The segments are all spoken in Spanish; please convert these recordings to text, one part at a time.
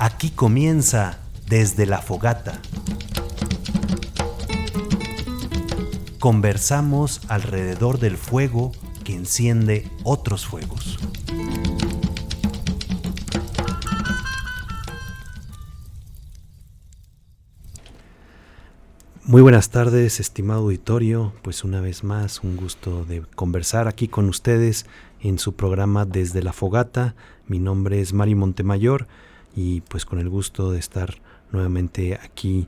Aquí comienza Desde la Fogata. Conversamos alrededor del fuego que enciende otros fuegos. Muy buenas tardes, estimado auditorio. Pues una vez más, un gusto de conversar aquí con ustedes en su programa Desde la Fogata. Mi nombre es Mari Montemayor y pues con el gusto de estar nuevamente aquí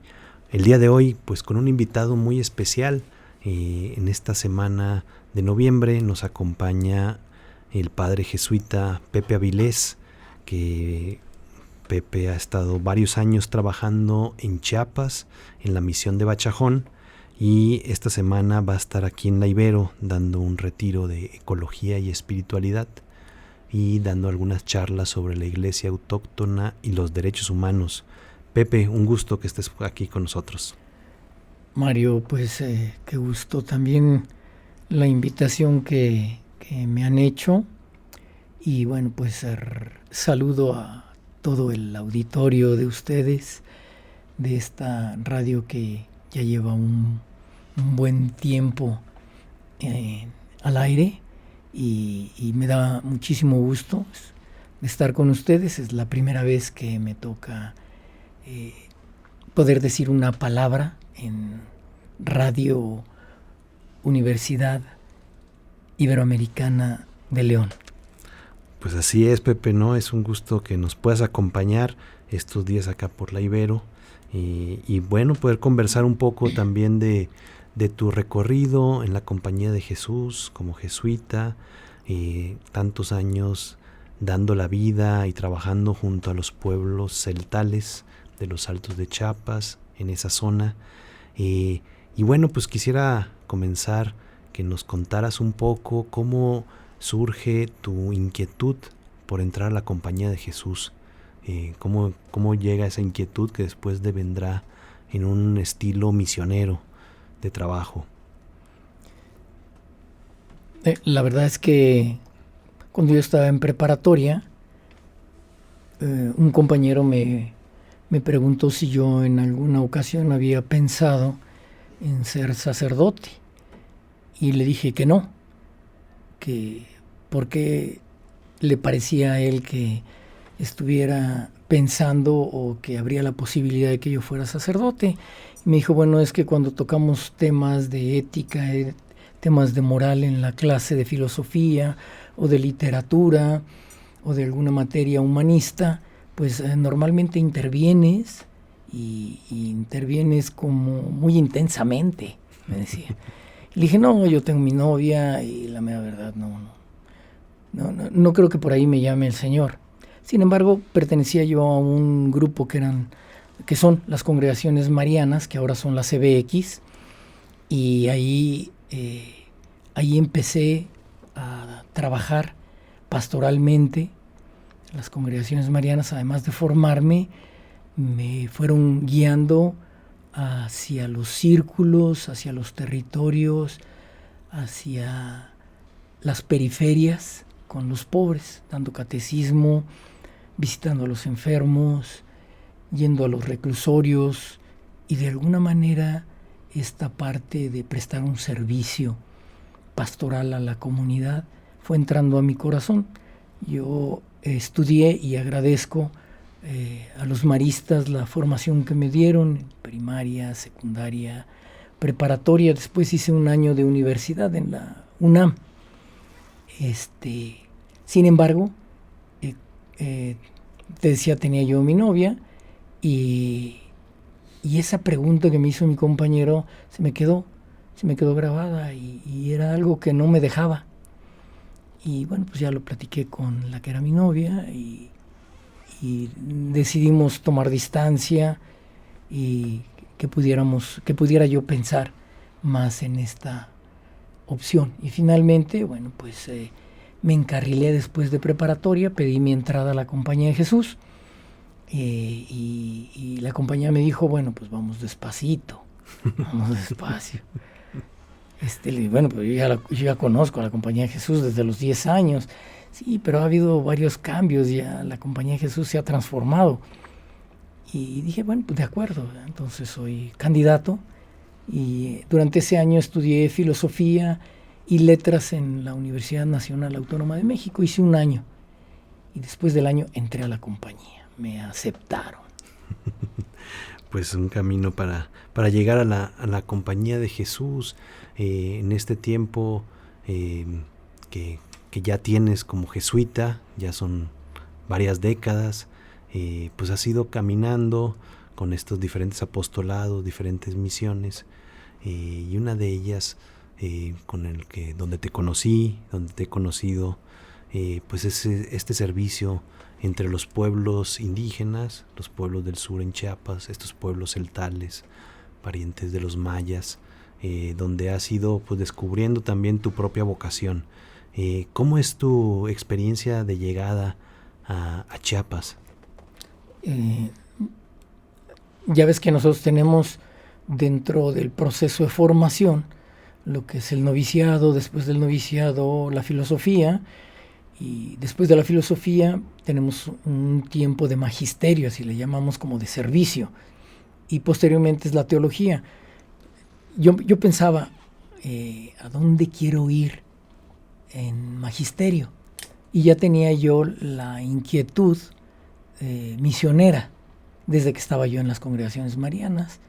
el día de hoy, pues con un invitado muy especial. En esta semana de noviembre nos acompaña el padre jesuita Pepe Avilés, que Pepe ha estado varios años trabajando en Chiapas, en la misión de Bachajón, y esta semana va a estar aquí en La Ibero dando un retiro de ecología y espiritualidad y dando algunas charlas sobre la iglesia autóctona y los derechos humanos. Pepe, un gusto que estés aquí con nosotros. Mario, pues qué gusto también la invitación que me han hecho y bueno, pues saludo a todo el auditorio de ustedes, de esta radio que ya lleva un buen tiempo al aire y me da muchísimo gusto estar con ustedes. Es la primera vez que me toca poder decir una palabra en Radio Universidad Iberoamericana de León. Pues así es, Pepe, ¿no? Es un gusto que nos puedas acompañar estos días acá por la Ibero y bueno, poder conversar un poco también de tu recorrido en la Compañía de Jesús como jesuita, tantos años dando la vida y trabajando junto a los pueblos celtales de los Altos de Chiapas, en esa zona. Y bueno, pues quisiera comenzar que nos contaras un poco cómo surge tu inquietud por entrar a la Compañía de Jesús. ¿Cómo llega esa inquietud que después vendrá en un estilo misionero de trabajo? La verdad es que cuando yo estaba en preparatoria, un compañero me preguntó si yo en alguna ocasión había pensado en ser sacerdote y le dije que no, que porque le parecía a él que estuviera pensando o que habría la posibilidad de que yo fuera sacerdote. Y me dijo, bueno, es que cuando tocamos temas de ética, temas de moral en la clase de filosofía o de literatura o de alguna materia humanista, pues normalmente intervienes y intervienes como muy intensamente, me decía. Le dije, no, yo tengo mi novia y la mera verdad no creo que por ahí me llame el Señor. Sin embargo, pertenecía yo a un grupo que son las congregaciones marianas, que ahora son las CBX, y ahí empecé a trabajar pastoralmente. Las congregaciones marianas, además de formarme, me fueron guiando hacia los círculos, hacia los territorios, hacia las periferias con los pobres, dando catecismo, visitando a los enfermos, yendo a los reclusorios y de alguna manera esta parte de prestar un servicio pastoral a la comunidad fue entrando a mi corazón. Yo estudié y agradezco a los maristas la formación que me dieron en primaria, secundaria, preparatoria. Después hice un año de universidad en la UNAM. Sin embargo, te decía, tenía yo mi novia y esa pregunta que me hizo mi compañero se me quedó grabada y era algo que no me dejaba. Y bueno, pues ya lo platiqué con la que era mi novia y decidimos tomar distancia y que pudiera yo pensar más en esta opción. Y finalmente, bueno, pues me encarrilé después de preparatoria, pedí mi entrada a la Compañía de Jesús y la compañía me dijo, bueno, pues vamos despacio. Bueno, pues yo ya conozco a la Compañía de Jesús desde los 10 años. Sí, pero ha habido varios cambios, ya la Compañía de Jesús se ha transformado. Y dije, bueno, pues de acuerdo, entonces soy candidato. Y durante ese año estudié filosofía y letras en la Universidad Nacional Autónoma de México. Hice un año. Y después del año entré a la compañía. Me aceptaron. Pues un camino para llegar a la compañía de Jesús en este tiempo que ya tienes como jesuita, ya son varias décadas, pues has ido caminando con estos diferentes apostolados, diferentes misiones, y una de ellas donde te conocí, donde te he conocido, pues es este servicio entre los pueblos indígenas, los pueblos del sur en Chiapas, estos pueblos celtales, parientes de los mayas, donde has ido pues descubriendo también tu propia vocación. ¿Cómo es tu experiencia de llegada a Chiapas? Ya ves que nosotros tenemos dentro del proceso de formación lo que es el noviciado, después del noviciado la filosofía, y después de la filosofía tenemos un tiempo de magisterio, así le llamamos, como de servicio, y posteriormente es la teología. Yo pensaba, ¿a dónde quiero ir en magisterio? Y ya tenía yo la inquietud misionera desde que estaba yo en las congregaciones marianas,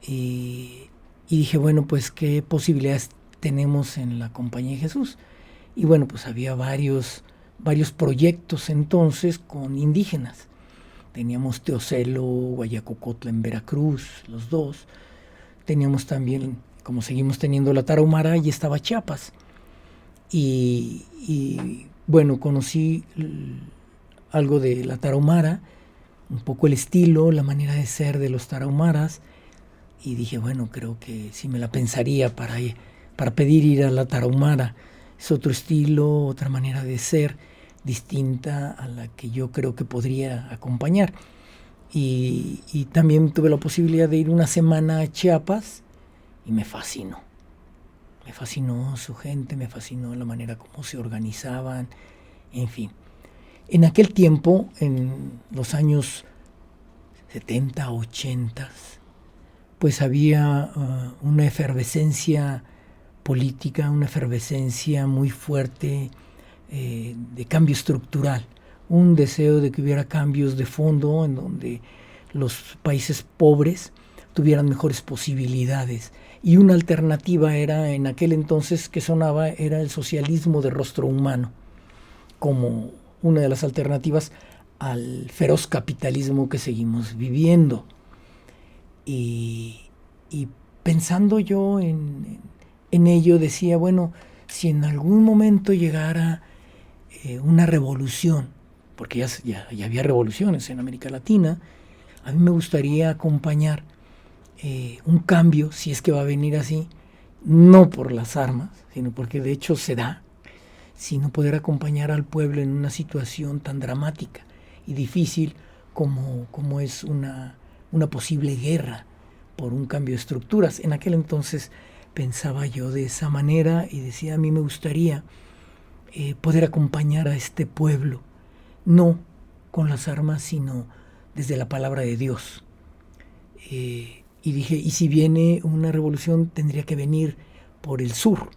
y dije, bueno, pues qué posibilidades tenemos en la Compañía de Jesús. Y bueno, pues había varios proyectos entonces con indígenas. Teníamos Teocelo, Guayacocotla en Veracruz, los dos. Teníamos también, como seguimos teniendo, la Tarahumara, y estaba Chiapas. Y bueno, conocí algo de la Tarahumara, un poco el estilo, la manera de ser de los tarahumaras, y dije, bueno, creo que sí me la pensaría para pedir ir a la Tarahumara. Es otro estilo, otra manera de ser, distinta a la que yo creo que podría acompañar. Y también tuve la posibilidad de ir una semana a Chiapas y me fascinó. Me fascinó su gente, me fascinó la manera como se organizaban, en fin. En aquel tiempo, en los años 70, 80, pues había una efervescencia política, una efervescencia muy fuerte de cambio estructural, un deseo de que hubiera cambios de fondo en donde los países pobres tuvieran mejores posibilidades. Y una alternativa era, en aquel entonces que sonaba, era el socialismo de rostro humano, como una de las alternativas al feroz capitalismo que seguimos viviendo. Y pensando yo en ello, decía, bueno, si en algún momento llegara una revolución, porque ya había revoluciones en América Latina, a mí me gustaría acompañar un cambio, si es que va a venir así, no por las armas, sino porque de hecho se da, sino poder acompañar al pueblo en una situación tan dramática y difícil como es una posible guerra por un cambio de estructuras. En aquel entonces pensaba yo de esa manera y decía, a mí me gustaría poder acompañar a este pueblo, no con las armas, sino desde la palabra de Dios. Y dije, y si viene una revolución, tendría que venir por el sur,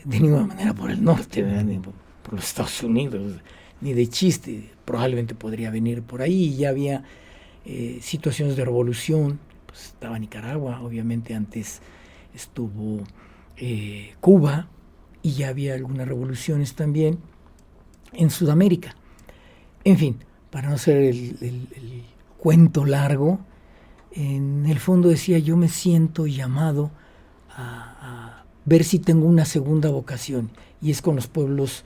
de ninguna manera por el norte, ¿verdad? Ni por los Estados Unidos, ni de chiste. Probablemente podría venir por ahí. Y ya había situaciones de revolución, pues estaba Nicaragua, obviamente antes estuvo Cuba, y ya había algunas revoluciones también en Sudamérica. En fin, para no hacer el cuento largo, en el fondo decía, yo me siento llamado a ver si tengo una segunda vocación, y es con los pueblos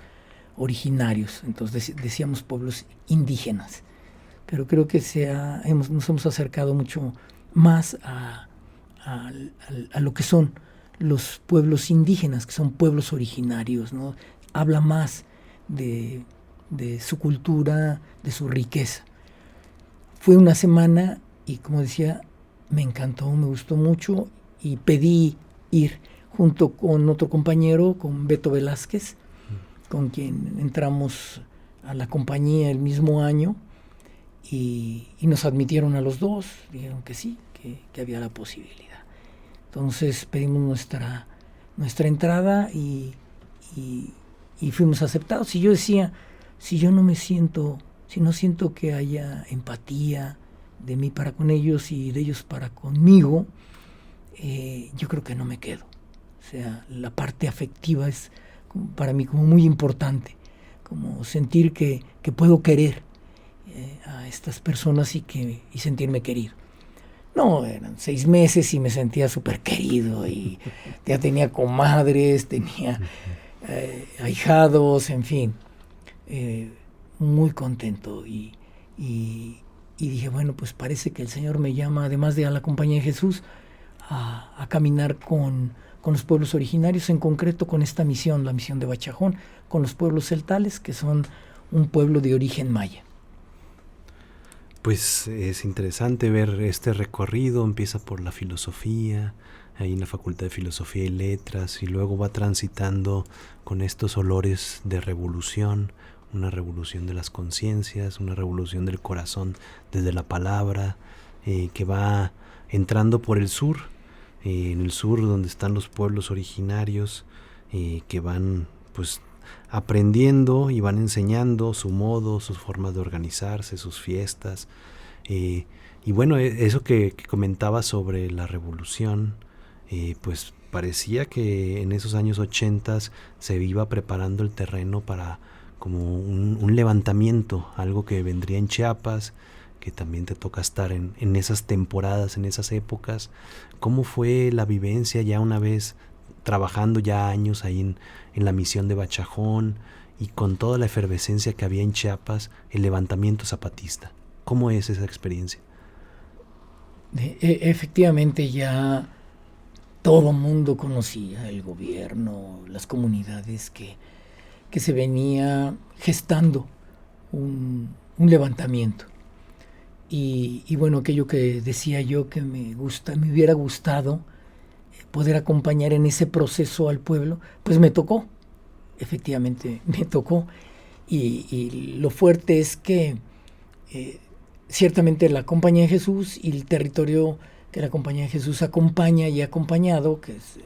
originarios. Entonces decíamos pueblos indígenas, pero creo que nos hemos acercado mucho más a lo que son los pueblos indígenas, que son pueblos originarios, ¿no? Habla más de su cultura, de su riqueza. Fue una semana y, como decía, me encantó, me gustó mucho, y pedí ir junto con otro compañero, con Beto Velázquez, con quien entramos a la compañía el mismo año, y nos admitieron a los dos, dijeron que sí, que había la posibilidad. Entonces pedimos nuestra entrada y fuimos aceptados. Y yo decía, si no siento que haya empatía de mí para con ellos y de ellos para conmigo, yo creo que no me quedo. O sea, la parte afectiva es para mí como muy importante, como sentir que puedo querer a estas personas y sentirme querido. No, eran 6 meses y me sentía súper querido y ya tenía comadres, tenía ahijados, en fin, muy contento y dije, bueno, pues parece que el Señor me llama, además de a la Compañía de Jesús, a caminar con los pueblos originarios, en concreto con esta misión, la misión de Bachajón, con los pueblos celtales, que son un pueblo de origen maya. Pues es interesante ver este recorrido, empieza por la filosofía, ahí en la Facultad de Filosofía y Letras, y luego va transitando con estos olores de revolución, una revolución de las conciencias, una revolución del corazón desde la palabra, que va entrando por el sur, en el sur donde están los pueblos originarios, que van pues aprendiendo y van enseñando su modo, sus formas de organizarse, sus fiestas, y bueno, eso que comentaba sobre la revolución, pues parecía que en esos años 80 se iba preparando el terreno para como un levantamiento, algo que vendría en Chiapas, que también te toca estar en esas temporadas, en esas épocas. ¿Cómo fue la vivencia ya una vez trabajando ya años ahí en la misión de Bachajón y con toda la efervescencia que había en Chiapas, el levantamiento zapatista? ¿Cómo es esa experiencia? Efectivamente, ya todo mundo conocía el gobierno, las comunidades, que se venía gestando un levantamiento. Y bueno, aquello que decía yo que me hubiera gustado poder acompañar en ese proceso al pueblo, pues me tocó, efectivamente me tocó. Y lo fuerte es que ciertamente la Compañía de Jesús y el territorio que la Compañía de Jesús acompaña y ha acompañado, que es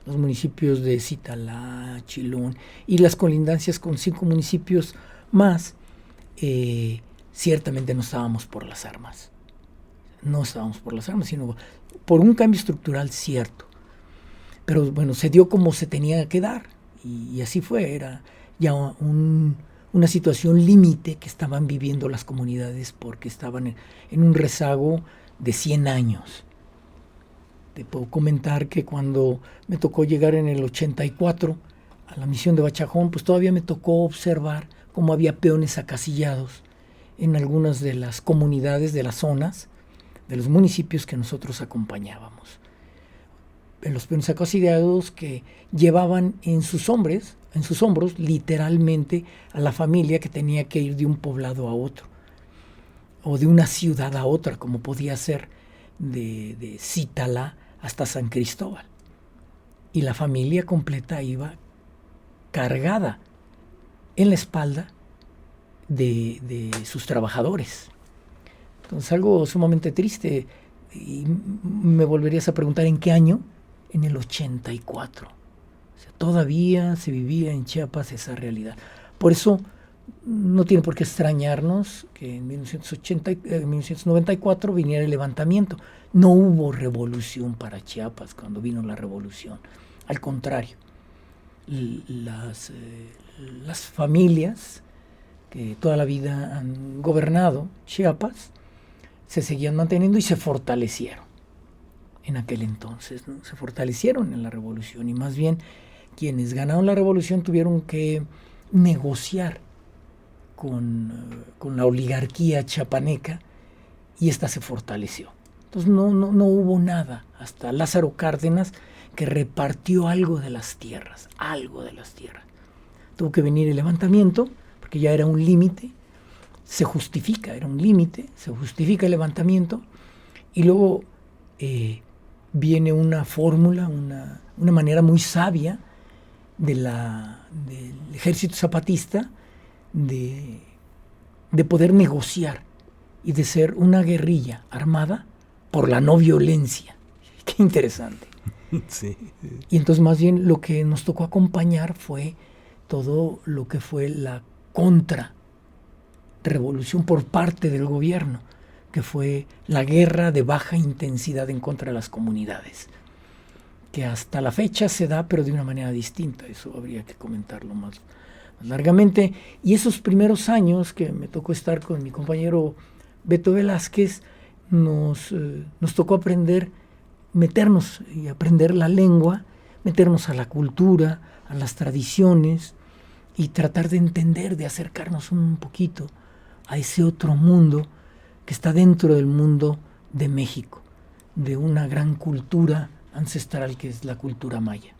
los municipios de Zitalá, Chilón y las colindancias con 5 municipios más, ciertamente no estábamos por las armas. No estábamos por las armas, sino por un cambio estructural cierto. Pero bueno, se dio como se tenía que dar. Y así fue. Era ya una situación límite que estaban viviendo las comunidades porque estaban en un rezago de 100 años. Te puedo comentar que cuando me tocó llegar en el 84 a la misión de Bachajón, pues todavía me tocó observar cómo había peones acasillados en algunas de las comunidades, de las zonas, de los municipios que nosotros acompañábamos. En los peones acasillados que llevaban en sus hombros literalmente a la familia que tenía que ir de un poblado a otro, o de una ciudad a otra, como podía ser de Zitalá hasta San Cristóbal. Y la familia completa iba cargada en la espalda de sus trabajadores. Entonces, algo sumamente triste. Y me volverías a preguntar ¿en qué año? En el 84. O sea, todavía se vivía en Chiapas esa realidad. Por eso no tiene por qué extrañarnos que en 1994 viniera el levantamiento. No hubo revolución para Chiapas cuando vino la revolución. Al contrario, las familias que toda la vida han gobernado Chiapas se seguían manteniendo y se fortalecieron en aquel entonces, ¿no? Se fortalecieron en la revolución y más bien quienes ganaron la revolución tuvieron que negociar con la oligarquía chiapaneca y esta se fortaleció. Entonces no hubo nada hasta Lázaro Cárdenas, que repartió algo de las tierras. Tuvo que venir el levantamiento porque ya era un límite, se justifica el levantamiento y luego viene una fórmula, una manera muy sabia del ejército zapatista de poder negociar y de ser una guerrilla armada por la no violencia. Qué interesante. Sí. Y entonces más bien lo que nos tocó acompañar fue todo lo que fue la contrarrevolución por parte del gobierno, que fue la guerra de baja intensidad en contra de las comunidades, que hasta la fecha se da, pero de una manera distinta. Eso habría que comentarlo más largamente. Y esos primeros años que me tocó estar con mi compañero Beto Velázquez, nos tocó aprender, meternos y aprender la lengua, meternos a la cultura, a las tradiciones, y tratar de entender, de acercarnos un poquito a ese otro mundo que está dentro del mundo de México, de una gran cultura ancestral que es la cultura maya.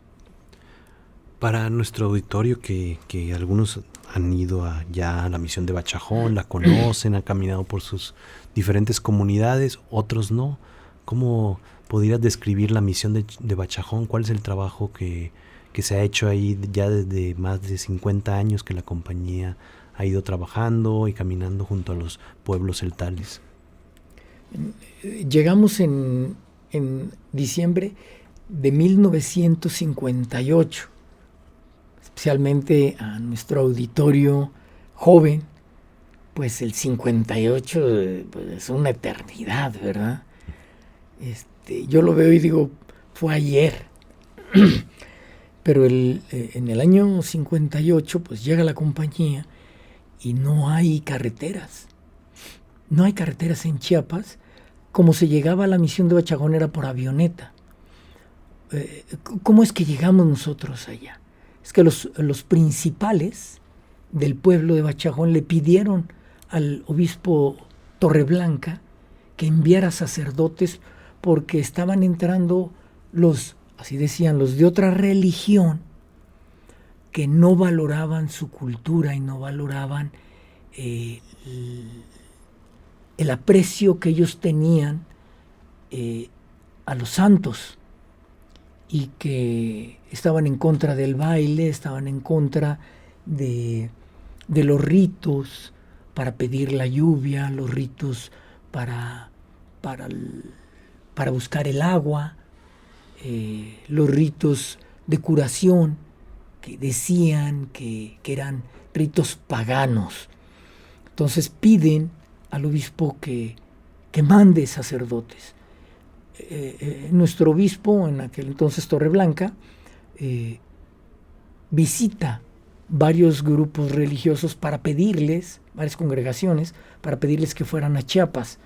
Para nuestro auditorio, que algunos han ido ya a la misión de Bachajón, la conocen, han caminado por sus diferentes comunidades, otros no, ¿cómo podrías describir la misión de Bachajón? ¿Cuál es el trabajo que se ha hecho ahí ya desde más de 50 años que la compañía ha ido trabajando y caminando junto a los pueblos celtales? Llegamos en diciembre de 1958, especialmente a nuestro auditorio joven, pues el 58 pues es una eternidad, ¿verdad? Yo lo veo y digo, fue ayer. Pero en el año 58 pues llega la compañía y no hay carreteras. No hay carreteras en Chiapas. Como se llegaba a la misión de Bachajón era por avioneta. ¿Cómo es que llegamos nosotros allá? Es que los principales del pueblo de Bachajón le pidieron al obispo Torreblanca que enviara sacerdotes porque estaban entrando así decían, los de otra religión que no valoraban su cultura y no valoraban el aprecio que ellos tenían a los santos, y que estaban en contra del baile, estaban en contra de los ritos para pedir la lluvia, los ritos para buscar el agua, los ritos de curación que decían que eran ritos paganos. Entonces piden al obispo que mande sacerdotes. Nuestro obispo, en aquel entonces Torreblanca, visita varios grupos religiosos para pedirles, varias congregaciones, para pedirles que fueran a Chiapas.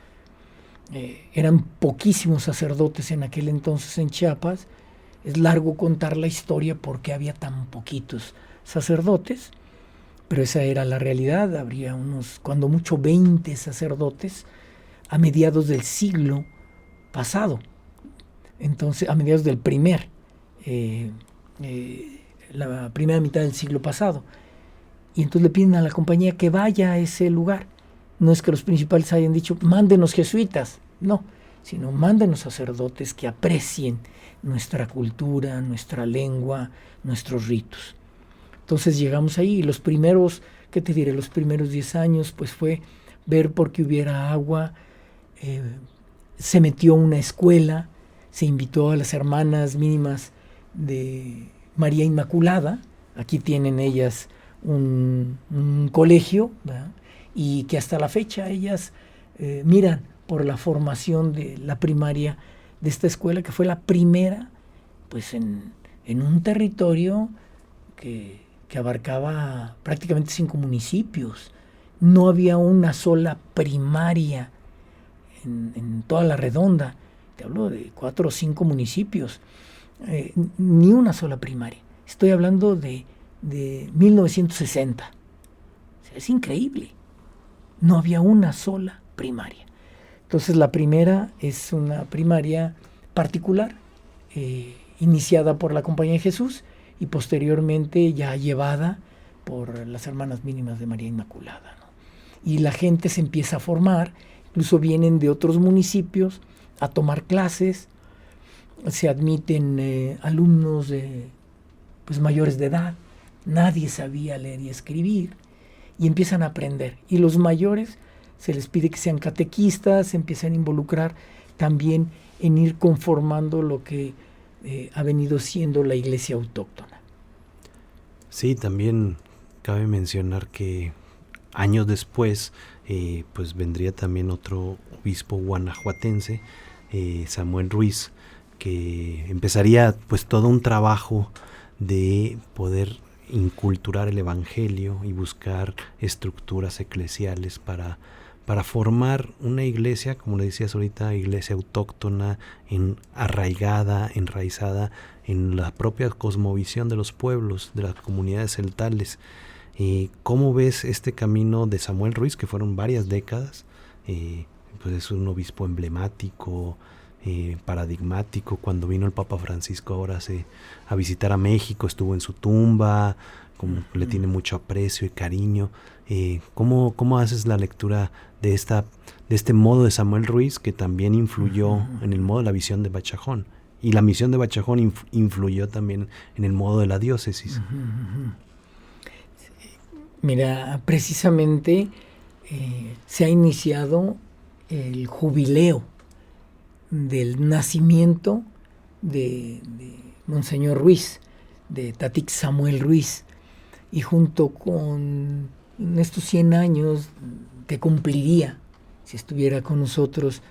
Eran poquísimos sacerdotes en aquel entonces en Chiapas. Es largo contar la historia porque había tan poquitos sacerdotes, pero esa era la realidad. Habría unos, cuando mucho, 20 sacerdotes a mediados del siglo pasado. Entonces, a mediados del la primera mitad del siglo pasado. Y entonces le piden a la compañía que vaya a ese lugar. No es que los principales hayan dicho, mándenos jesuitas, no, sino mándenos sacerdotes que aprecien nuestra cultura, nuestra lengua, nuestros ritos. Entonces llegamos ahí y los primeros, ¿qué te diré? Los primeros 10 años pues fue ver por qué hubiera agua. Se metió una escuela, se invitó a las hermanas mínimas de María Inmaculada, aquí tienen ellas un colegio, ¿verdad? Y que hasta la fecha ellas miran por la formación de la primaria de esta escuela, que fue la primera pues en un territorio que abarcaba prácticamente 5 municipios. No había una sola primaria en toda la redonda. Te hablo de 4 o 5 municipios, ni una sola primaria. Estoy hablando de 1960. O sea, es increíble. No había una sola primaria. Entonces la primera es una primaria particular, iniciada por la Compañía de Jesús y posteriormente ya llevada por las hermanas mínimas de María Inmaculada, ¿no? Y la gente se empieza a formar, incluso vienen de otros municipios a tomar clases, se admiten alumnos pues mayores de edad, nadie sabía leer y escribir, y empiezan a aprender. Y los mayores se les pide que sean catequistas, se empiezan a involucrar también en ir conformando lo que ha venido siendo la iglesia autóctona. Sí, también cabe mencionar que años después pues vendría también otro obispo guanajuatense, Samuel Ruiz, que empezaría pues todo un trabajo de poder inculturar el evangelio y buscar estructuras eclesiales para formar una iglesia, como le decías ahorita, iglesia autóctona, arraigada, enraizada en la propia cosmovisión de los pueblos, de las comunidades celtales. ¿Cómo ves este camino de Samuel Ruiz, que fueron varias décadas? Pues es un obispo emblemático, paradigmático. Cuando vino el Papa Francisco ahora a visitar a México, estuvo en su tumba, como le tiene mucho aprecio y cariño. ¿Cómo haces la lectura de este modo de Samuel Ruiz, que también influyó en el modo de la visión de Bachajón? Y la misión de Bachajón influyó también en el modo de la diócesis. Mira, precisamente se ha iniciado el jubileo del nacimiento de Monseñor Ruiz, de Tatix Samuel Ruiz, y junto con estos 100 años que cumpliría, si estuviera con nosotros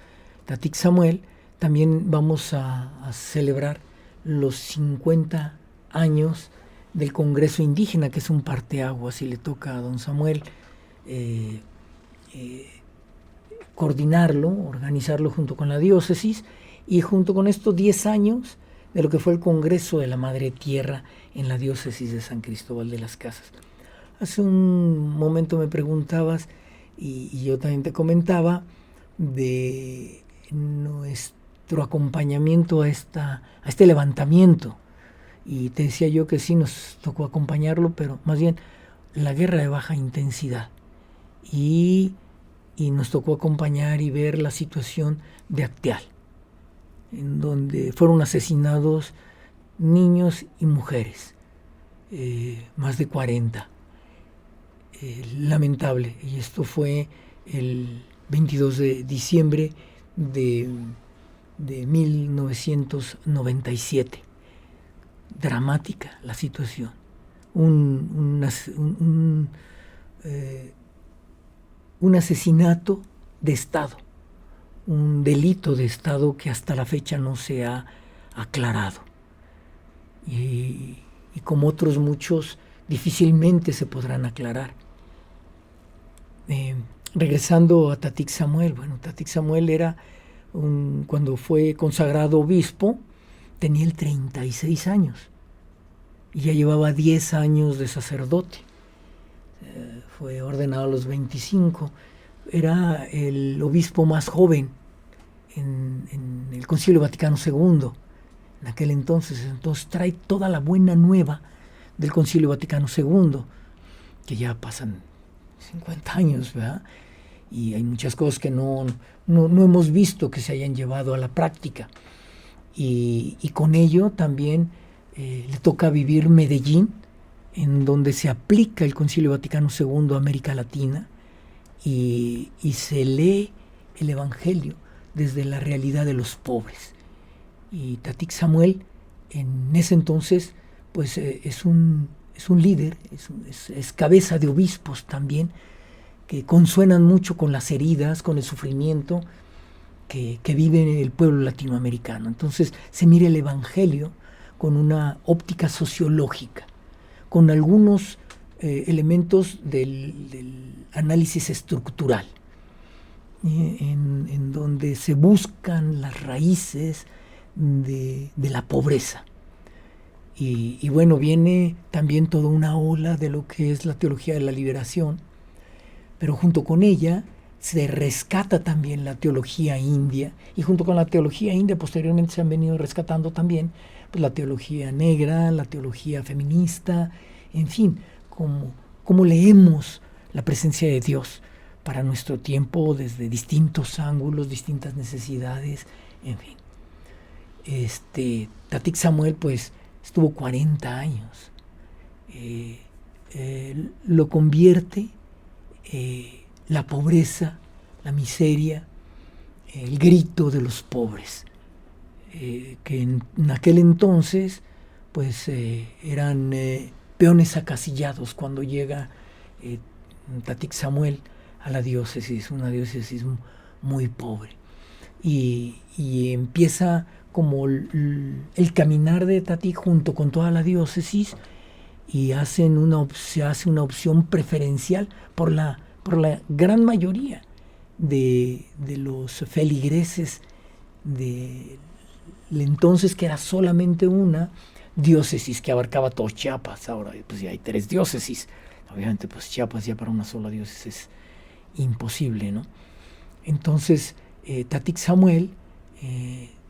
Tatix Samuel, también vamos a celebrar los 50 años del Congreso Indígena, que es un parteaguas, y le toca a don Samuel coordinarlo, organizarlo junto con la diócesis, y junto con estos 10 años de lo que fue el Congreso de la Madre Tierra en la diócesis de San Cristóbal de las Casas. Hace un momento me preguntabas, y yo también te comentaba, de nuestro acompañamiento a este levantamiento. Y te decía yo que sí nos tocó acompañarlo, pero más bien la guerra de baja intensidad. Y nos tocó acompañar y ver la situación de Acteal, en donde fueron asesinados niños y mujeres, más de 40. Lamentable. Y esto fue el 22 de diciembre de 1997. Dramática la situación. Un asesinato de Estado, un delito de Estado que hasta la fecha no se ha aclarado. Y como otros muchos, difícilmente se podrán aclarar. Regresando a Tatix Samuel, bueno, Tatix Samuel era, cuando fue consagrado obispo, tenía el 36 años y ya llevaba 10 años de sacerdote. Fue ordenado a los 25. Era el obispo más joven en el Concilio Vaticano II en aquel entonces. Entonces trae toda la buena nueva del Concilio Vaticano II, que ya pasan 50 años, ¿verdad? Y hay muchas cosas que no hemos visto que se hayan llevado a la práctica. Y con ello también le toca vivir Medellín, en donde se aplica el Concilio Vaticano II a América Latina, y se lee el Evangelio desde la realidad de los pobres. Y Tatix Samuel, en ese entonces, pues es un líder, es cabeza de obispos también, que consuenan mucho con las heridas, con el sufrimiento que vive el pueblo latinoamericano. Entonces se mira el Evangelio con una óptica sociológica, con algunos elementos del análisis estructural, en donde se buscan las raíces de la pobreza. Y bueno, viene también toda una ola de lo que es la teología de la liberación, pero junto con ella se rescata también la teología india, y junto con la teología india posteriormente se han venido rescatando también pues, la teología negra, la teología feminista, en fin, cómo leemos la presencia de Dios para nuestro tiempo desde distintos ángulos, distintas necesidades, en fin. Tatix Samuel pues estuvo 40 años, lo convierte la pobreza la miseria, el grito de los pobres, que en aquel entonces pues eran peones acasillados cuando llega Tatik Samuel a la diócesis, una diócesis muy pobre. Y empieza como el caminar de Tatik junto con toda la diócesis, y se hace una opción preferencial por la gran mayoría de los feligreses del entonces, que era solamente una diócesis que abarcaba todo Chiapas. Ahora pues ya hay 3 diócesis. Obviamente pues Chiapas ya para una sola diócesis es imposible, ¿no? Entonces Tatik Samuel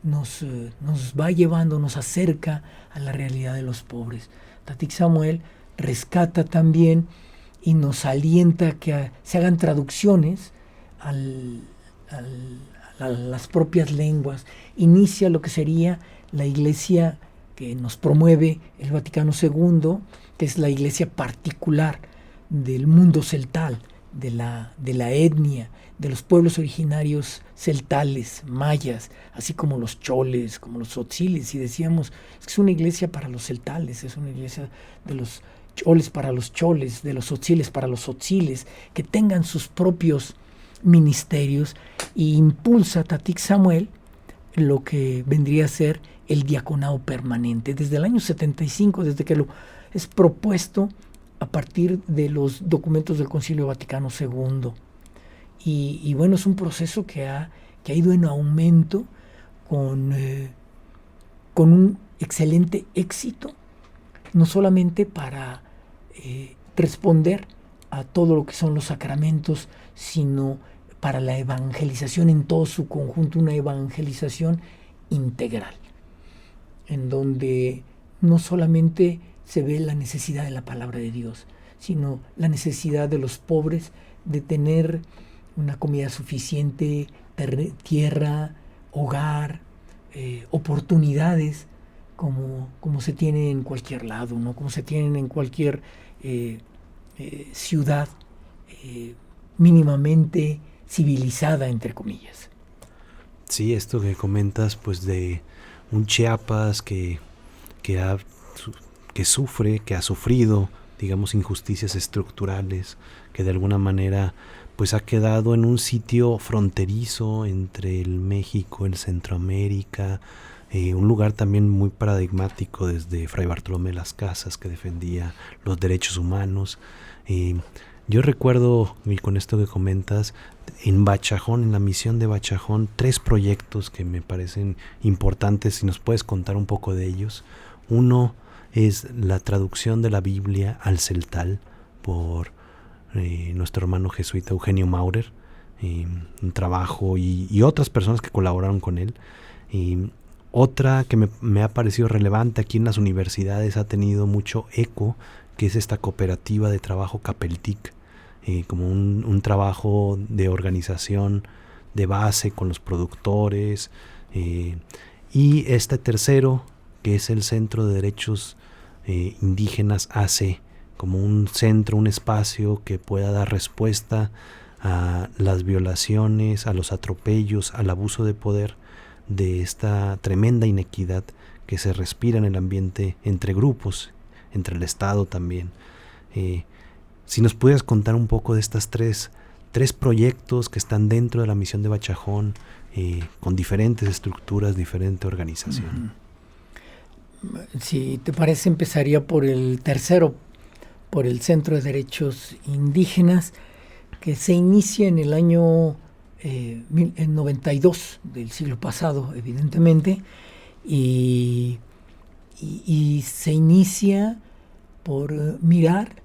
nos va llevando, nos acerca a la realidad de los pobres. Tatik Samuel rescata también y nos alienta a que se hagan traducciones a las propias lenguas. Inicia lo que sería la iglesia que nos promueve el Vaticano II, que es la iglesia particular del mundo celtal, de la etnia, de los pueblos originarios celtales, mayas, así como los choles, como los tzotziles. Y decíamos, es una iglesia para los celtales, es una iglesia de los choles para los choles, de los tzotziles para los tzotziles, que tengan sus propios ministerios. Y impulsa Tatik Samuel lo que vendría a ser el diaconado permanente desde el año 75, desde que lo es propuesto a partir de los documentos del Concilio Vaticano II. Y bueno, es un proceso que ha ido en aumento con un excelente éxito, no solamente para responder a todo lo que son los sacramentos, sino para la evangelización en todo su conjunto, una evangelización integral, en donde no solamente se ve la necesidad de la palabra de Dios, sino la necesidad de los pobres de tener una comida suficiente, tierra, hogar, oportunidades, como se tiene en cualquier lado, ¿no? Como se tienen en cualquier ciudad mínimamente civilizada, entre comillas. Sí, esto que comentas, pues de un Chiapas que sufre, que ha sufrido, digamos, injusticias estructurales, que de alguna manera pues ha quedado en un sitio fronterizo entre el México, el Centroamérica, un lugar también muy paradigmático desde Fray Bartolomé de las Casas, que defendía los derechos humanos. Yo recuerdo, y con esto que comentas, en Bachajón, en la misión de Bachajón, 3 proyectos que me parecen importantes, si nos puedes contar un poco de ellos. Uno es la traducción de la Biblia al celtal por nuestro hermano jesuita Eugenio Maurer, un trabajo y otras personas que colaboraron con él. Otra que me ha parecido relevante aquí en las universidades, ha tenido mucho eco, que es esta cooperativa de trabajo Capeltic, como un trabajo de organización de base con los productores, y este tercero, que es el Centro de Derechos Indígenas AC, como un centro, un espacio que pueda dar respuesta a las violaciones, a los atropellos, al abuso de poder, de esta tremenda inequidad que se respira en el ambiente entre grupos, entre el Estado también. Si nos pudieras contar un poco de estas tres proyectos que están dentro de la misión de Bachajón, con diferentes estructuras, diferente organización. Si te parece, empezaría por el tercero, por el Centro de Derechos Indígenas, que se inicia en el año 92 del siglo pasado, evidentemente, y se inicia por mirar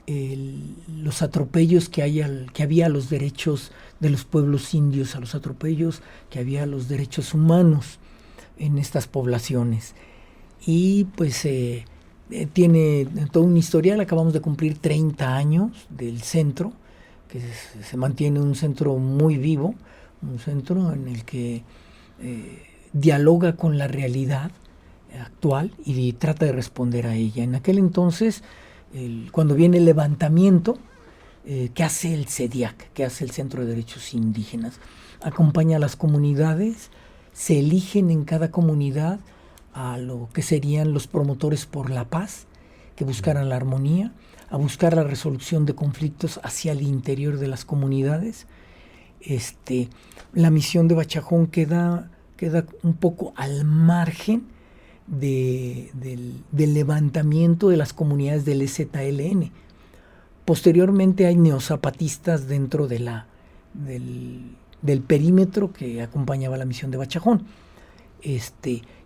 los atropellos que había a los derechos de los pueblos indios, a los atropellos que había a los derechos humanos en estas poblaciones. Y pues tiene todo un historial. Acabamos de cumplir 30 años del centro, que se mantiene un centro muy vivo, un centro en el que dialoga con la realidad actual y trata de responder a ella. En aquel entonces, cuando viene el levantamiento, ¿Qué hace el CEDIAC? ¿Qué hace el Centro de Derechos Indígenas? Acompaña a las comunidades, se eligen en cada comunidad a lo que serían los promotores por la paz, que buscaran la armonía, a buscar la resolución de conflictos hacia el interior de las comunidades. La misión de Bachajón queda un poco al margen del levantamiento de las comunidades del EZLN. Posteriormente hay neozapatistas dentro del perímetro que acompañaba la misión de Bachajón.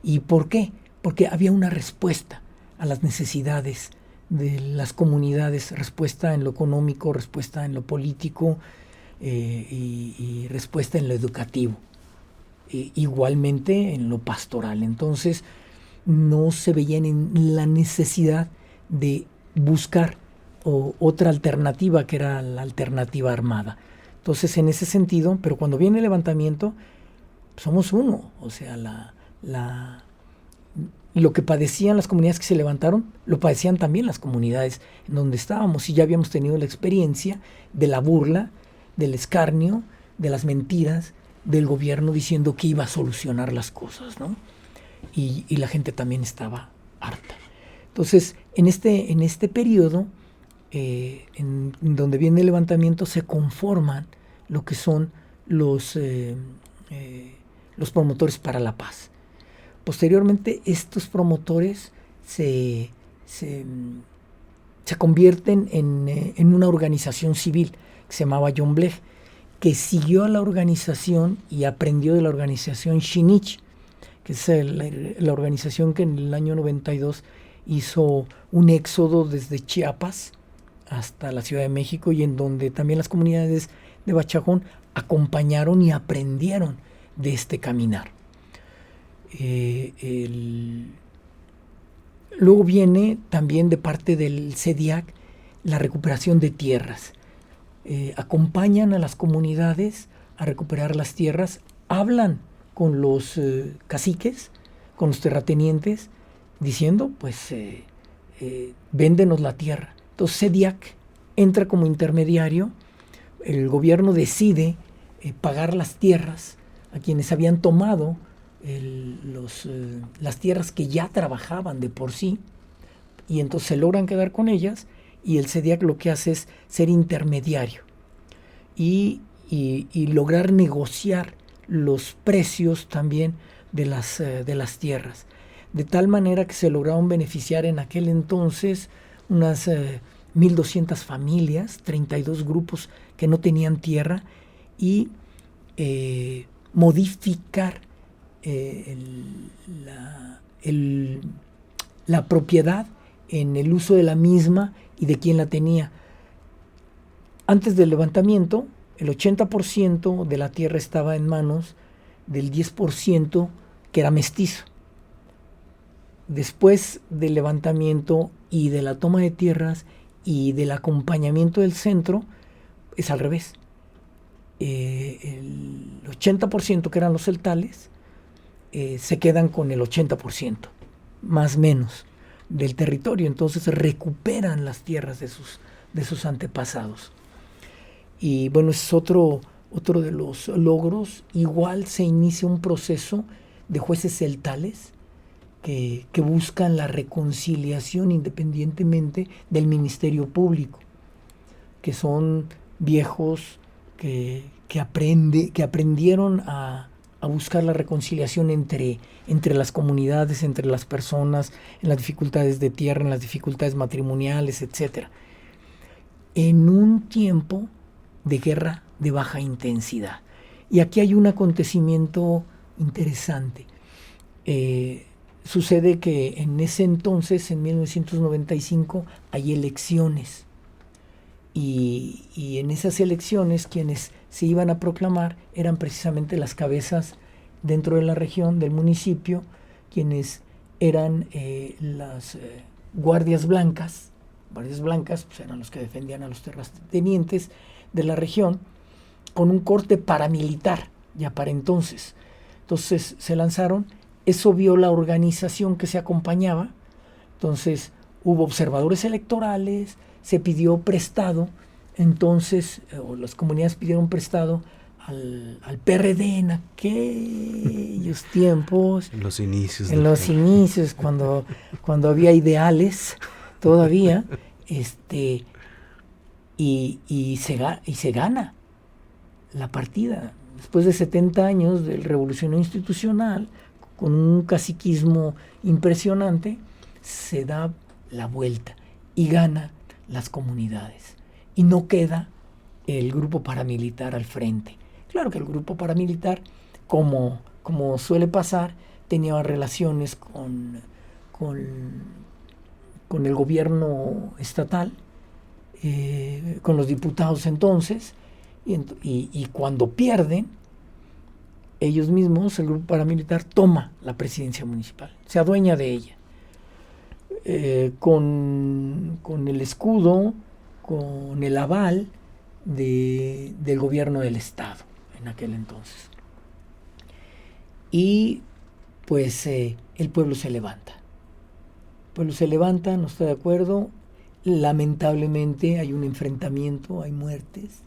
¿Y por qué? Porque había una respuesta a las necesidades de las comunidades, respuesta en lo económico, respuesta en lo político y respuesta en lo educativo. Igualmente en lo pastoral. Entonces no se veían en la necesidad de buscar otra alternativa, que era la alternativa armada. Entonces, en ese sentido, pero cuando viene el levantamiento, somos uno. O sea, lo que padecían las comunidades que se levantaron, lo padecían también las comunidades en donde estábamos. Y ya habíamos tenido la experiencia de la burla, del escarnio, de las mentiras del gobierno diciendo que iba a solucionar las cosas, ¿no? Y la gente también estaba harta. Entonces, en este periodo, en donde viene el levantamiento, se conforman lo que son los promotores para la paz. Posteriormente, estos promotores se convierten en una organización civil que se llamaba John Blech, que siguió a la organización y aprendió de la organización Shinich, que es la organización que en el año 92 hizo un éxodo desde Chiapas hasta la Ciudad de México, y en donde también las comunidades de Bachajón acompañaron y aprendieron de este caminar. Luego viene también de parte del CEDIAC la recuperación de tierras. Acompañan a las comunidades a recuperar las tierras, hablan con los caciques, con los terratenientes, diciendo, pues, véndenos la tierra. Entonces CEDIAC entra como intermediario, el gobierno decide pagar las tierras a quienes habían tomado las tierras que ya trabajaban de por sí, y entonces se logran quedar con ellas, y el CEDIAC lo que hace es ser intermediario y lograr negociar los precios también de las tierras, de tal manera que se lograron beneficiar en aquel entonces unas 1,200 familias, 32 grupos que no tenían tierra, y modificar la propiedad en el uso de la misma y de quién la tenía. Antes del levantamiento, el 80% de la tierra estaba en manos del 10% que era mestizo. Después del levantamiento y de la toma de tierras y del acompañamiento del centro, es al revés. El 80% que eran los celtales se quedan con el 80%, más o menos, del territorio. Entonces recuperan las tierras de sus antepasados. Y bueno, es otro de los logros. Igual se inicia un proceso de jueces celtales que buscan la reconciliación independientemente del Ministerio Público, que son viejos que aprendieron a buscar la reconciliación entre las comunidades, entre las personas, en las dificultades de tierra, en las dificultades matrimoniales, etc. En un tiempo de guerra de baja intensidad. Y aquí hay un acontecimiento interesante. Sucede que en ese entonces, en 1995, hay elecciones. Y en esas elecciones quienes se iban a proclamar eran precisamente las cabezas dentro de la región, del municipio, quienes eran las guardias blancas. Guardias blancas pues eran los que defendían a los terratenientes de la región, con un corte paramilitar ya para entonces. Entonces se lanzaron. Eso vio la organización que se acompañaba. Entonces hubo observadores electorales, se pidió prestado entonces, o las comunidades pidieron prestado al PRD en aquellos tiempos. En los inicios. En los inicios, cuando había ideales todavía, y se gana la partida. Después de 70 años del revolución institucional, con un caciquismo impresionante, se da la vuelta y gana las comunidades. Y no queda el grupo paramilitar al frente. Claro que el grupo paramilitar, como suele pasar, tenía relaciones con el gobierno estatal, con los diputados entonces, y cuando pierden, ellos mismos, el grupo paramilitar, toma la presidencia municipal, se adueña de ella, con el escudo, con el aval del gobierno del Estado en aquel entonces. Y pues el pueblo se levanta. El pueblo se levanta, no está de acuerdo. Lamentablemente hay un enfrentamiento, hay muertes,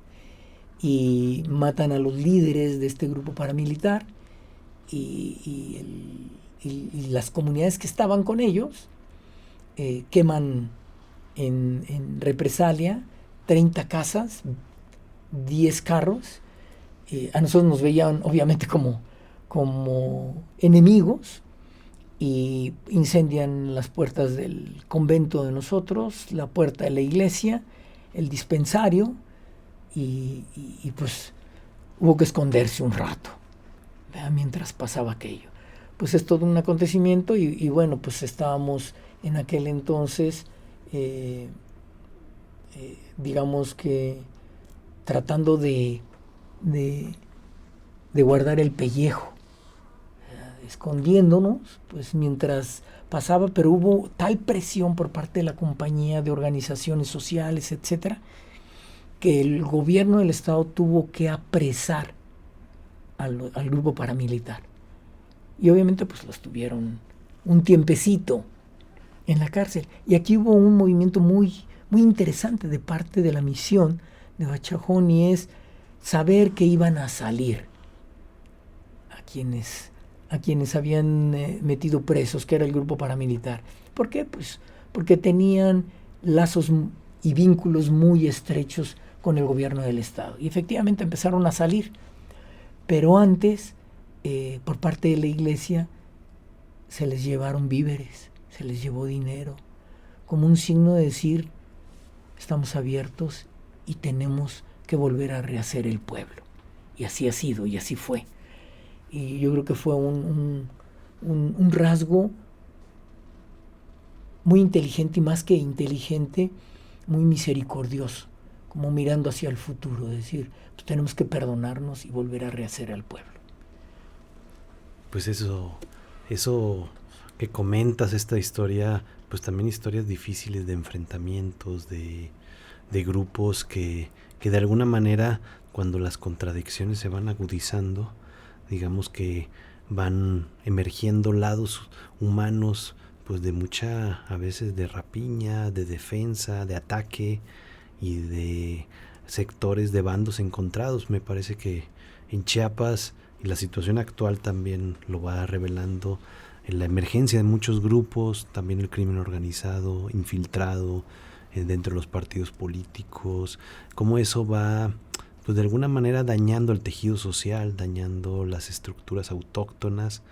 y matan a los líderes de este grupo paramilitar, y las comunidades que estaban con ellos queman en represalia 30 casas, 10 carros. A nosotros nos veían obviamente como enemigos, y incendian las puertas del convento de nosotros, la puerta de la iglesia, el dispensario, y pues hubo que esconderse un rato, ¿verdad?, mientras pasaba aquello. Pues es todo un acontecimiento, y bueno, pues estábamos en aquel entonces, digamos que tratando de guardar el pellejo, escondiéndonos, pues mientras pasaba, pero hubo tal presión por parte de la compañía, de organizaciones sociales, etcétera, que el gobierno del Estado tuvo que apresar al grupo paramilitar. Y obviamente pues los tuvieron un tiempecito en la cárcel. Y aquí hubo un movimiento muy, muy interesante de parte de la misión de Bachajón, y es saber que iban a salir a quienes habían metido presos, que era el grupo paramilitar. ¿Por qué? Pues porque tenían lazos y vínculos muy estrechos con el gobierno del Estado. Y efectivamente empezaron a salir. Pero antes, por parte de la iglesia, se les llevaron víveres, se les llevó dinero, como un signo de decir, estamos abiertos y tenemos que volver a rehacer el pueblo. Y así ha sido, y así fue. Y yo creo que fue un rasgo muy inteligente, y más que inteligente, muy misericordioso, como mirando hacia el futuro, decir, pues tenemos que perdonarnos y volver a rehacer al pueblo. Pues eso que comentas, esta historia, pues también historias difíciles de enfrentamientos, de grupos que de alguna manera, cuando las contradicciones se van agudizando, digamos que van emergiendo lados humanos, pues de mucha, a veces de rapiña, de defensa, de ataque, y de sectores de bandos encontrados. Me parece que en Chiapas, y la situación actual también lo va revelando, en la emergencia de muchos grupos, también el crimen organizado, infiltrado dentro de los partidos políticos, cómo eso va, pues de alguna manera dañando el tejido social, dañando las estructuras autóctonas,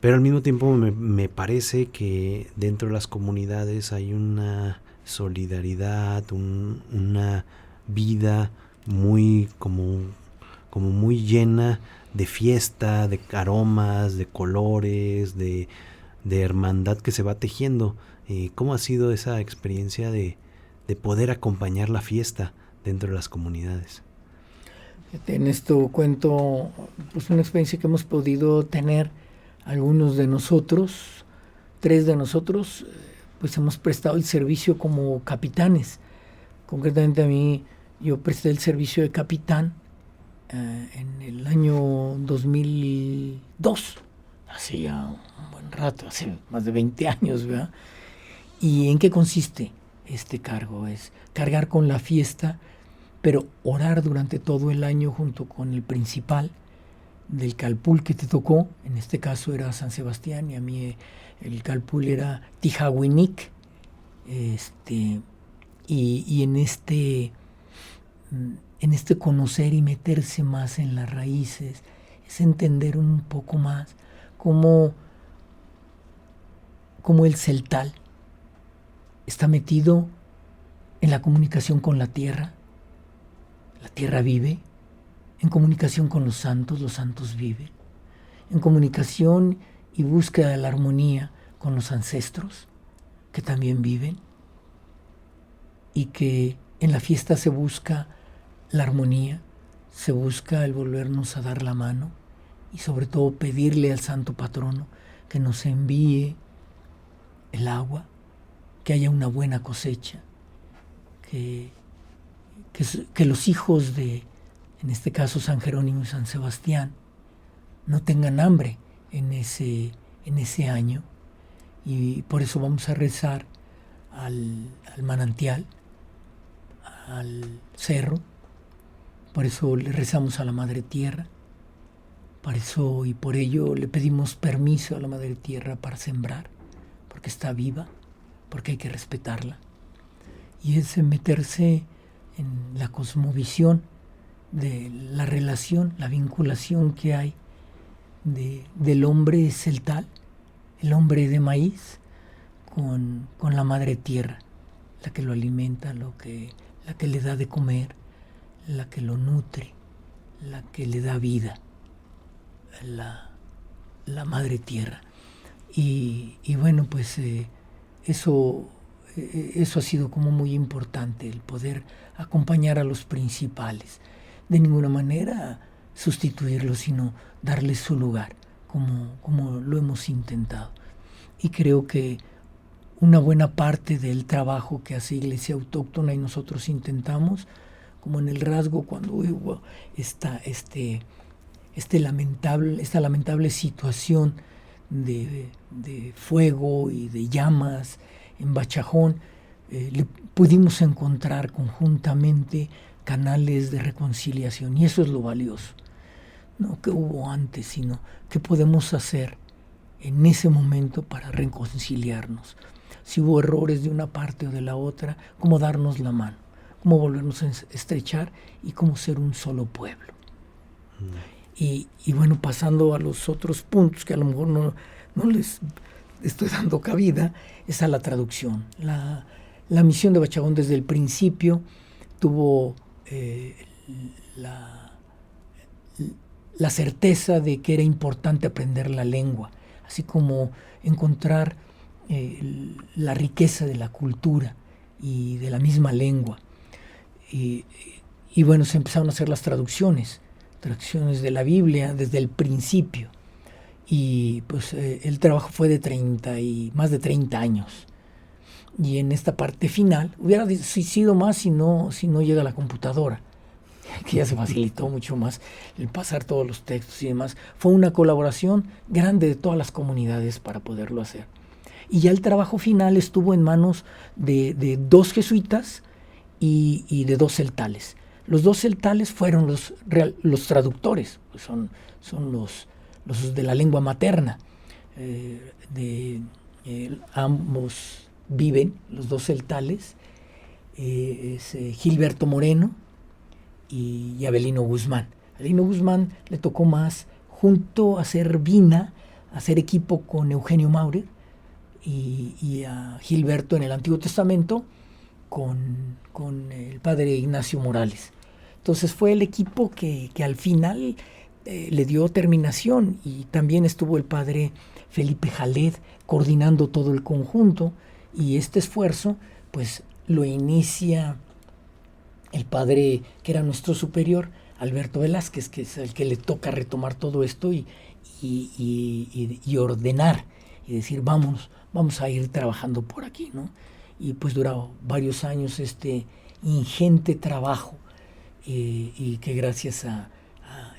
pero al mismo tiempo me parece que dentro de las comunidades hay una solidaridad, una vida muy como muy llena de fiesta, de aromas, de colores, de hermandad que se va tejiendo. ¿Cómo ha sido esa experiencia de poder acompañar la fiesta dentro de las comunidades? En esto cuento pues una experiencia que hemos podido tener algunos de nosotros, 3 de nosotros, pues hemos prestado el servicio como capitanes. Concretamente a mí, yo presté el servicio de capitán en el año 2002, hace ya un buen rato, hace más de 20 años, ¿verdad? ¿Y en qué consiste este cargo, es cargar con la fiesta, pero orar durante todo el año junto con el principal del Calpul que te tocó. En este caso era San Sebastián y a mí el Calpul era Tijahuinic. Y en este conocer y meterse más en las raíces, es entender un poco más cómo el celtal está metido en la comunicación con la tierra vive, en comunicación con los santos viven, en comunicación y búsqueda de la armonía con los ancestros, que también viven, y que en la fiesta se busca la armonía, se busca el volvernos a dar la mano y sobre todo pedirle al santo patrono que nos envíe el agua, que haya una buena cosecha, que los hijos de, en este caso San Jerónimo y San Sebastián, no tengan hambre en ese año. Y por eso vamos a rezar al manantial, al cerro, por eso le rezamos a la Madre Tierra, por eso y por ello le pedimos permiso a la Madre Tierra para sembrar, porque está viva, porque hay que respetarla. Y es meterse en la cosmovisión de la relación, la vinculación que hay del hombre celtal, el hombre de maíz, con la Madre Tierra, la que lo alimenta, la que le da de comer, la que lo nutre, la que le da vida, la Madre Tierra. Y bueno, pues eso ha sido como muy importante, el poder acompañar a los principales. De ninguna manera sustituirlos, sino darles su lugar, como lo hemos intentado. Y creo que una buena parte del trabajo que hace Iglesia Autóctona y nosotros intentamos, como en el rasgo cuando hubo esta lamentable situación de fuego y de llamas en Bachajón, le pudimos encontrar conjuntamente canales de reconciliación, y eso es lo valioso. No que hubo antes, sino qué podemos hacer en ese momento para reconciliarnos. Si hubo errores de una parte o de la otra, cómo darnos la mano, cómo volvernos a estrechar y cómo ser un solo pueblo. Y bueno, pasando a los otros puntos que a lo mejor no les estoy dando cabida, es a la traducción. La misión de Bachagón desde el principio tuvo la certeza de que era importante aprender la lengua, así como encontrar la riqueza de la cultura y de la misma lengua. Y bueno, se empezaron a hacer las traducciones de la Biblia desde el principio. Y pues el trabajo fue de más de 30 años. Y en esta parte final, hubiera sido más si no llega la computadora, que ya se facilitó mucho más el pasar todos los textos y demás. Fue una colaboración grande de todas las comunidades para poderlo hacer. Y ya el trabajo final estuvo en manos de 2 jesuitas y de 2 celtales. Los 2 celtales fueron los traductores, pues son los de la lengua materna. Ambos viven, los 2 celtales, es Gilberto Moreno y Avelino Guzmán. Avelino Guzmán le tocó más junto a hacer Vina, a hacer equipo con Eugenio Maurer, y a Gilberto en el Antiguo Testamento con el padre Ignacio Morales. Entonces fue el equipo que al final le dio terminación, y también estuvo el padre Felipe Jaled coordinando todo el conjunto, y este esfuerzo pues lo inicia el padre que era nuestro superior, Alberto Velázquez, que es el que le toca retomar todo esto y ordenar y decir vamos a ir trabajando por aquí, ¿no? Y pues duró varios años este ingente trabajo, y que gracias a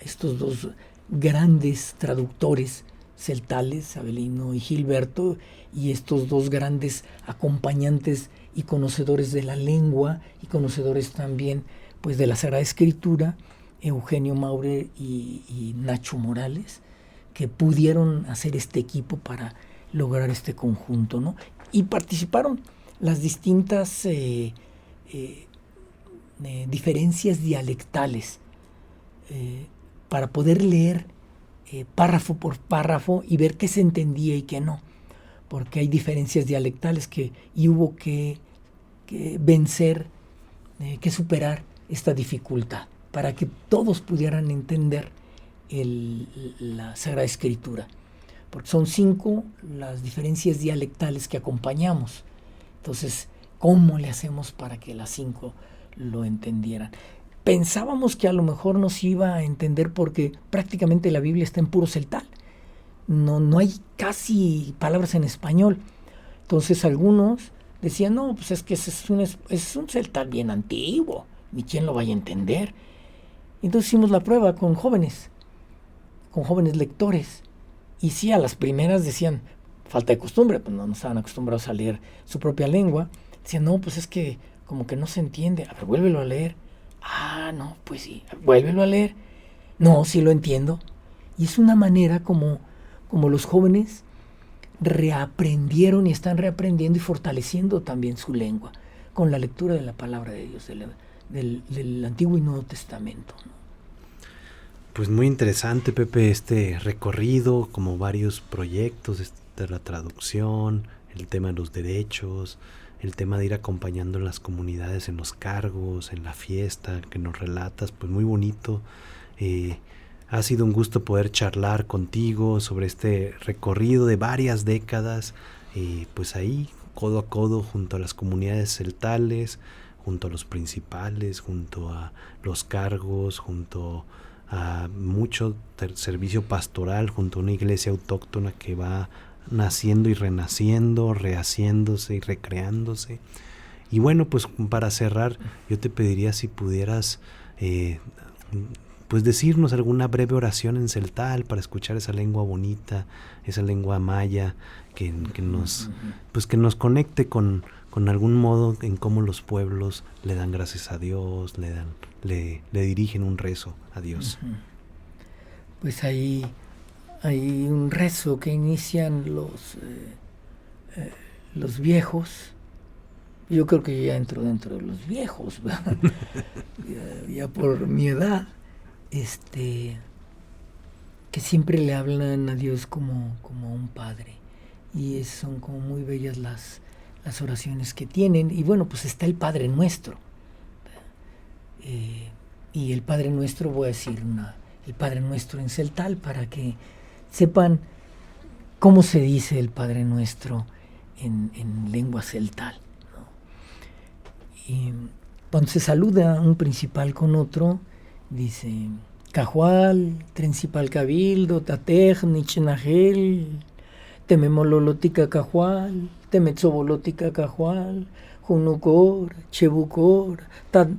estos 2 grandes traductores celtales, Avelino y Gilberto, y estos dos grandes acompañantes y conocedores de la lengua y conocedores también pues de la Sagrada Escritura, Eugenio Maurer y Nacho Morales, que pudieron hacer este equipo para lograr este conjunto, ¿no? Y participaron las distintas diferencias dialectales para poder leer párrafo por párrafo y ver qué se entendía y qué no, porque hay diferencias dialectales y hubo que vencer, que superar esta dificultad para que todos pudieran entender la Sagrada Escritura, porque son 5 las diferencias dialectales que acompañamos. Entonces, ¿cómo le hacemos para que las 5 lo entendieran? Pensábamos que a lo mejor nos iba a entender porque prácticamente la Biblia está en puro celtal. No hay casi palabras en español. Entonces algunos decían, no, pues es que es un celtal bien antiguo, ni quién lo vaya a entender. Entonces hicimos la prueba con jóvenes lectores. Y sí, a las primeras decían, falta de costumbre, pues no estaban acostumbrados a leer su propia lengua. Decían, no, pues es que como que no se entiende. A ver, vuélvelo a leer. Ah, no, pues sí, vuélvelo a leer. No, sí lo entiendo. Y es una manera como los jóvenes reaprendieron y están reaprendiendo y fortaleciendo también su lengua con la lectura de la palabra de Dios, del Antiguo y Nuevo Testamento, ¿no? Pues muy interesante, Pepe, este recorrido, como varios proyectos de la traducción, el tema de los derechos, el tema de ir acompañando a las comunidades en los cargos, en la fiesta que nos relatas, pues muy bonito. Ha sido un gusto poder charlar contigo sobre este recorrido de varias décadas, pues ahí, codo a codo, junto a las comunidades celtales, junto a los principales, junto a los cargos, junto a mucho servicio pastoral, junto a una iglesia autóctona que va naciendo y renaciendo, rehaciéndose y recreándose. Y bueno, pues para cerrar, yo te pediría si pudieras pues decirnos alguna breve oración en celtal para escuchar esa lengua bonita, esa lengua maya que nos conecte con algún modo en cómo los pueblos le dan gracias a Dios, le dirigen un rezo a Dios. Pues hay un rezo que inician los viejos. Yo creo que ya entro dentro de los viejos, ya por mi edad, que siempre le hablan a Dios como un padre, y son como muy bellas las oraciones que tienen. Y bueno, pues está el Padre Nuestro, y el Padre Nuestro, voy a decir el Padre Nuestro en celtal para que sepan cómo se dice el Padre Nuestro en lengua celtal, ¿no? Y cuando se saluda un principal con otro, dice: Cajual, principal cabildo, tatej, nichnagel, tememololotica cajual, temetzobolotica cajual, Junukor, Chebucor,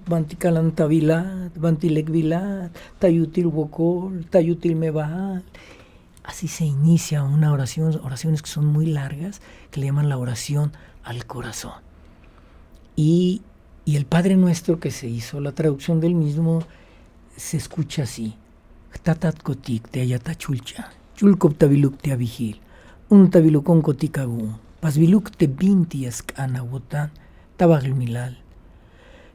Banticalantavilat, Bantilekvilat, Tayutil Wokor, Tayutil Mebaal. Así se inicia una oración, oraciones que son muy largas, que le llaman la oración al corazón. Y el Padre Nuestro, que se hizo la traducción del mismo, se escucha así: Tatat kotik te ayatachulcha, chulkop tabiluk te avigil, un tabilukon kotikagun, pasbiluk te bintias anawotan, tabagl milal.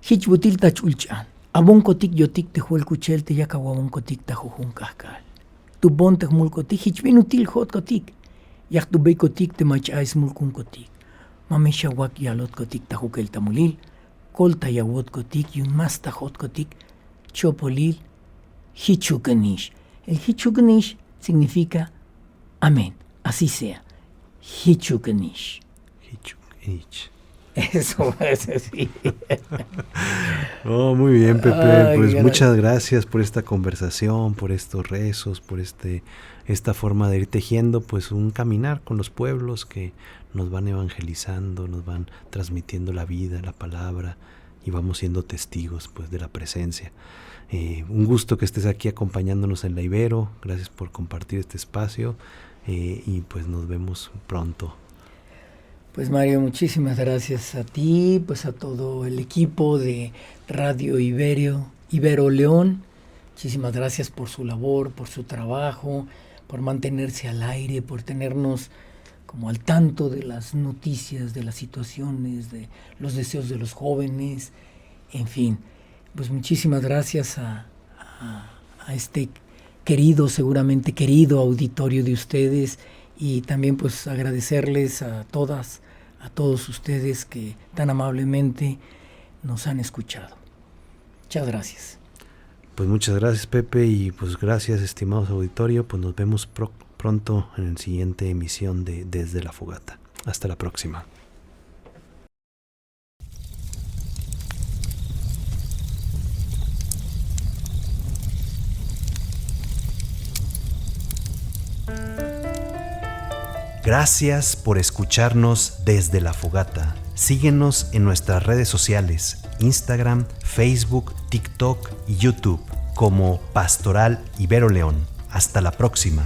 Hichbutil tachulchan, abon kotik yotik te juel kuchel te yakawabon kotik tajujun kahkal. Tu bon te mulkotik, hichbinutil hot kotik, yak tu bei kotik te machais mulkun kotik. Mameshawak yalot kotik tajukel tamulil, kol tayawot kotik yun mas tajot kotik, chopolil, hichukanish. El hichukanish significa amén, así sea. Hichukanish. Hichukanish. Eso es así. Oh, muy bien, Pepe. Ay, pues muchas gracias por esta conversación, por estos rezos, por esta forma de ir tejiendo pues un caminar con los pueblos que nos van evangelizando, nos van transmitiendo la vida, la palabra, y vamos siendo testigos pues de la presencia. Un gusto que estés aquí acompañándonos en la Ibero. Gracias por compartir este espacio. y pues nos vemos pronto. Pues Mario, muchísimas gracias a ti, pues a todo el equipo de Radio Ibero León. Muchísimas gracias por su labor, por su trabajo, por mantenerse al aire, por tenernos como al tanto de las noticias, de las situaciones, de los deseos de los jóvenes, en fin. Pues muchísimas gracias a este querido, seguramente querido auditorio de ustedes, y también pues agradecerles a todas, a todos ustedes que tan amablemente nos han escuchado. Muchas gracias. Pues muchas gracias, Pepe, y pues gracias, estimados auditorio. Pues nos vemos pronto en la siguiente emisión de Desde la Fogata. Hasta la próxima. Gracias por escucharnos desde la Fogata. Síguenos en nuestras redes sociales, Instagram, Facebook, TikTok y YouTube como Pastoral Ibero León. Hasta la próxima.